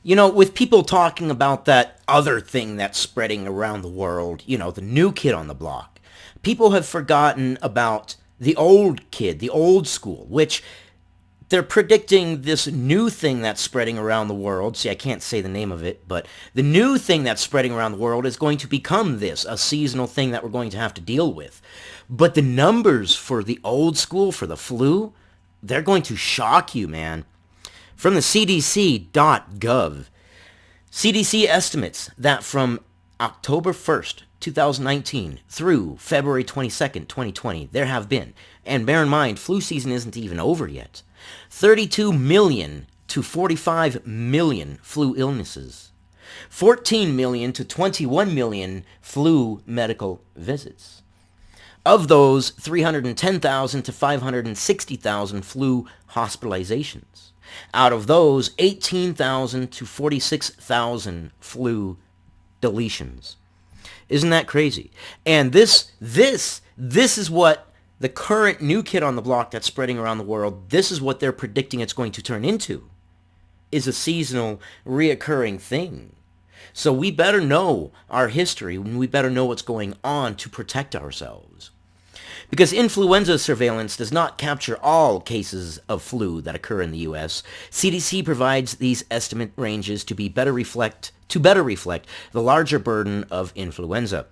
With people talking about that other thing that's spreading around the world, the new kid on the block, people have forgotten about the old kid, the old school, which they're predicting this new thing that's spreading around the world. See, I can't say the name of it, but the new thing that's spreading around the world is going to become a seasonal thing that we're going to have to deal with. But the numbers for the old school, for the flu, they're going to shock you, man. From the CDC.gov, CDC estimates that from October 1st, 2019 through February 22nd, 2020, there have been, and bear in mind, flu season isn't even over yet, 32 million to 45 million flu illnesses, 14 million to 21 million flu medical visits. Of those, 310,000 to 560,000 flu hospitalizations. Out of those, 18,000 to 46,000 flu deletions. Isn't that crazy? And this is what the current new kid on the block that's spreading around the world, this is what they're predicting it's going to turn into, is a seasonal, reoccurring thing. So we better know our history, and we better know what's going on to protect ourselves. Because influenza surveillance does not capture all cases of flu that occur in the U.S., CDC provides these estimate ranges to better reflect the larger burden of influenza.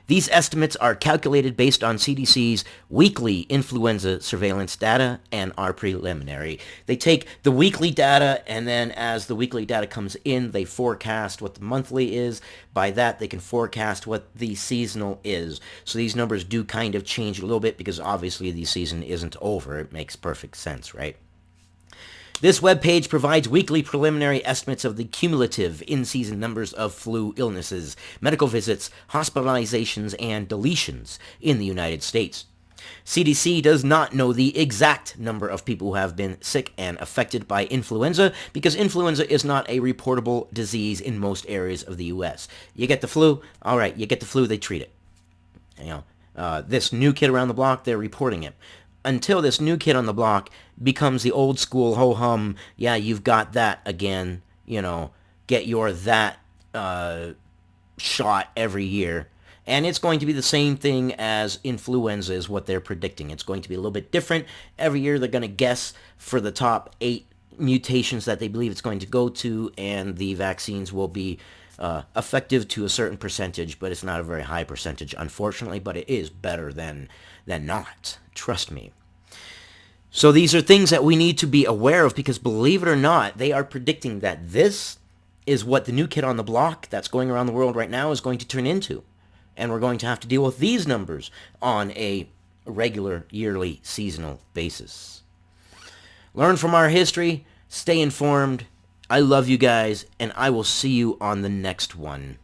These estimates are calculated based on CDC's weekly influenza surveillance data and are preliminary. They take the weekly data, and then as the weekly data comes in, they forecast what the monthly is. By that, they can forecast what the seasonal is. So these numbers do kind of change a little bit because obviously the season isn't over. It makes perfect sense, right? This webpage provides weekly preliminary estimates of the cumulative in-season numbers of flu illnesses, medical visits, hospitalizations, and deletions in the United States. CDC does not know the exact number of people who have been sick and affected by influenza because influenza is not a reportable disease in most areas of the U.S. You get the flu, all right, you get the flu, they treat it. This new kid around the block, they're reporting it. Until this new kid on the block becomes the old school ho-hum, yeah, you've got that again, get your that shot every year. And it's going to be the same thing as influenza is what they're predicting. It's going to be a little bit different. Every year they're going to guess for the top 8 mutations that they believe it's going to go to, and the vaccines will be effective to a certain percentage, but it's not a very high percentage, unfortunately, but it is better than not. Trust me. So these are things that we need to be aware of because, believe it or not, they are predicting that this is what the new kid on the block that's going around the world right now is going to turn into. And we're going to have to deal with these numbers on a regular, yearly, seasonal basis. Learn from our history. Stay informed. I love you guys, and I will see you on the next one.